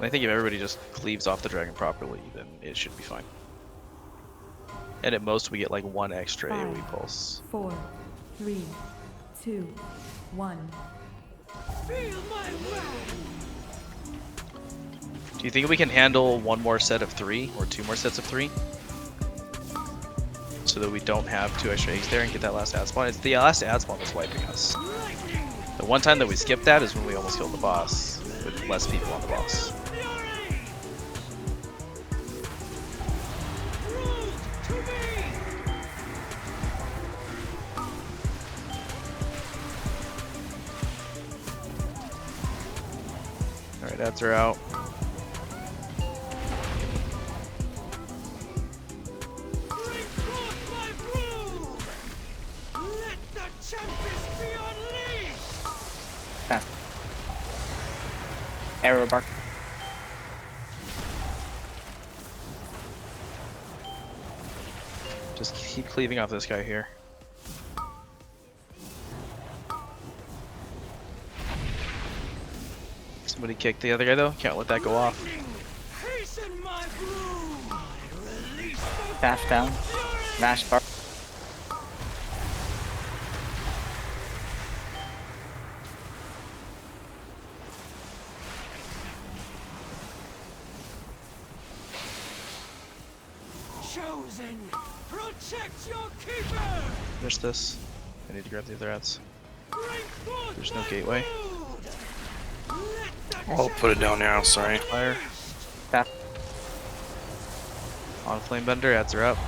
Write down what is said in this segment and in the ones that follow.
I think if everybody just cleaves off the dragon properly, then it should be fine. And at most, we get like one extra AoE pulse. 4, 3, 2, 1. Feel my wrath. Do you think we can handle one more set of 3 or 2 more sets of 3? So that we don't have 2 extra eggs there and get that last ad spawn? It's the last ad spawn that's wiping us. The one time that we skipped that is when we almost killed the boss with less people on the boss. Alright, ads are out. Arrow bark. Just keep cleaving off this guy here. Somebody kick the other guy though. Can't let that go off. Dash down. Mash bark. Chosen, protect your keeper. Finish this. I need to grab the other ads. There's no gateway. I'll put it down now, sorry. Fire. Dash. On flame bender, ads are up.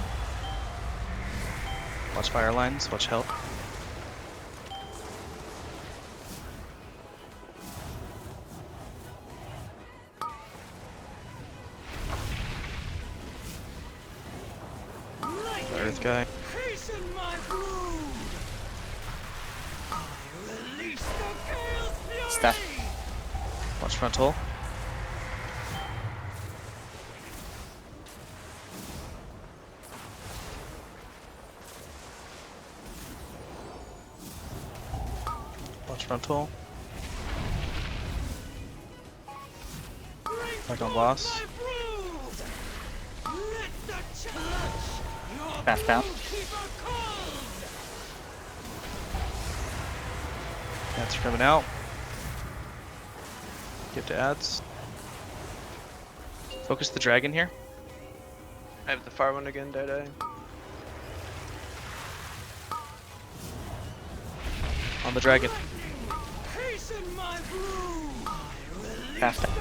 Watch fire lines, watch health. The earth guy. Staff. Watch frontal. Watch frontal. Back on boss. Dash down. Ads are coming out. Get to ads. Focus the dragon here. I have the far one again, die. On the dragon. Dash down.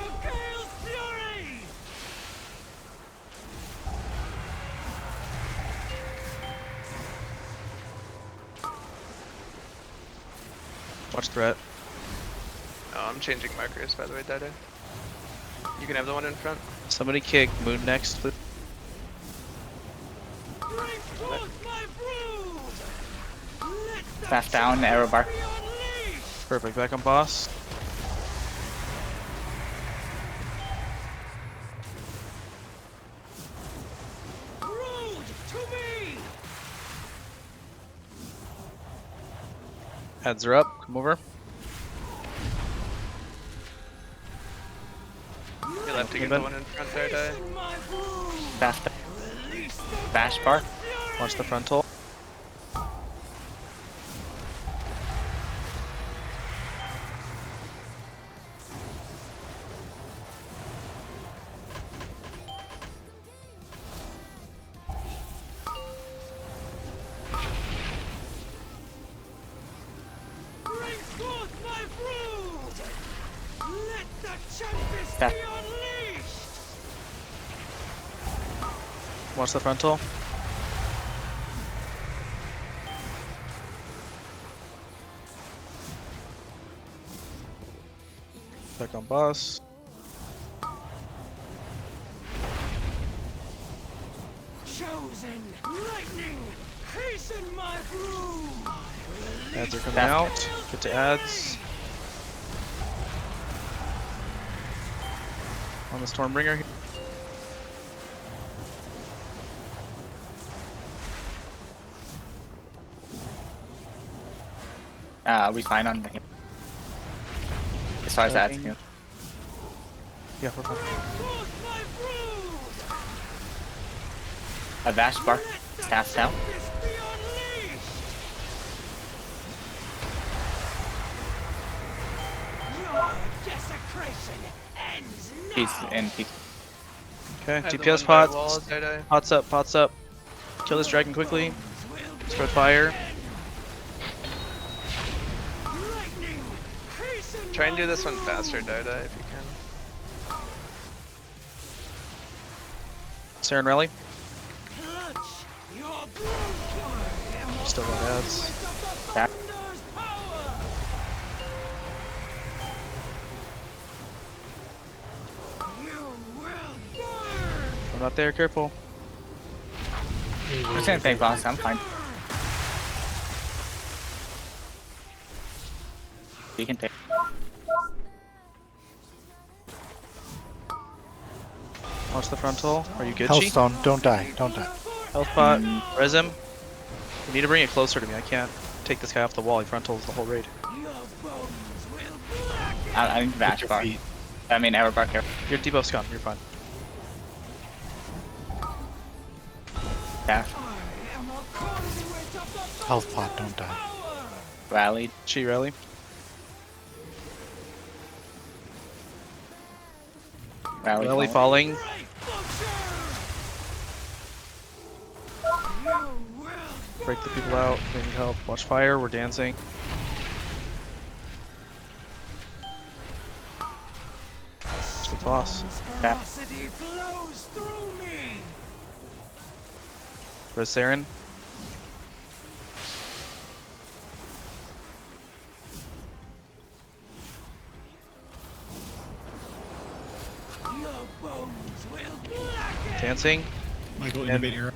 Watch threat. Oh, I'm changing markers, by the way, die. You can have the one in front. Somebody kick moon next. Please. Dash down. Arrow bark. Perfect. Back on boss. Ads are up. Come over. You'll have to get the one in front there, die. Dash down. Bash bark. Watch the frontal. Dash. Watch the frontal. Back on boss. Chosen, lightning, hasten my broom. Ads are coming out. Get to ads. On the Stormbringer. We fine on the as far as that's. Yeah, we're fine. Forth my brood! A Vash Bark. Staff down. Tempest be unleashed! Your desecration ends now! He's in. He's Okay, I have the DPS one by wall, pots. die. Pots up, pots up. Kill this dragon quickly. Spread fire. Lightning! Hasten Try and do my this one brood! faster, die if you can. Saren rally. Clutch your brood! Still got ads. back. Thunder's power! You will burn! I'm not there, careful. I'm just gonna take boss. I'm fine. You can take. Watch the frontal. Are you good, Chi? Hellstone, don't die, don't die. Health pot. Res him. You need to bring it closer to me. I can't take this guy off the wall. He frontals the whole raid. Your bones will blacken! I mean Vash Put your Bark. feet. I mean Arrow Bark here. Your debuff's gone. You're fine. Staff. I am a conduit of the Health pot, don't die. power! Rallied. Chi rally. Rally. Rally falling. falling. Right butcher! You will Break the people out. They need help. Watch fire. We're dancing. It's the boss. Back. ferocity flows through me! Res Saren. Your bones will blacken! Dancing. Michael, And- innovate hero.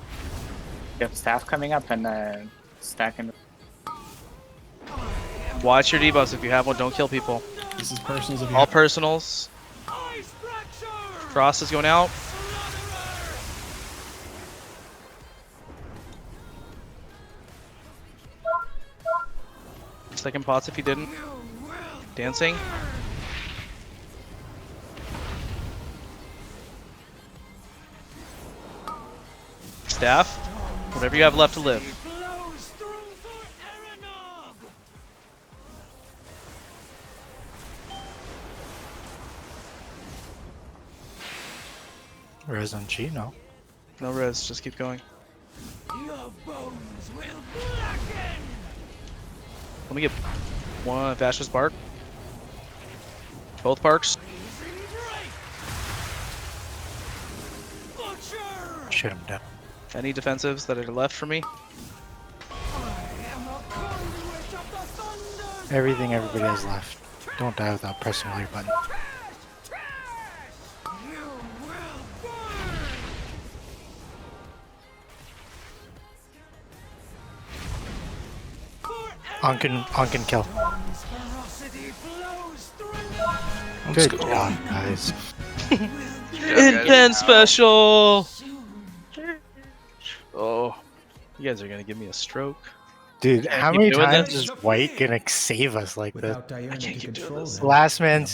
You have staff coming up and stacking. Watch your debuffs. If you have one, don't kill people. This is personals if you All have- personals. Ice fracture! Frost is going out. Slaughterer! Second pots if you didn't. You will Dancing. Staff. Whatever you have left to live. flows through for Aranog! Res on Chi, no. No res. Just keep going. Your bones will blacken! Let me get one Vash's bark. Both barks. Freezing break! Butcher! Shit him down. Any defensives that are left for me? I am a conduit of the thunders! Everything everybody has left. Don't die without pressing all your buttons. Trash! You will burn! Ankin kill. One's ferocity flows through Good job, guys. Intense special! Oh. You guys are gonna give me a stroke. Dude, Can't how keep many doing times this. is White gonna save us like this? Without Diurna can't to keep doing control this. them. Last man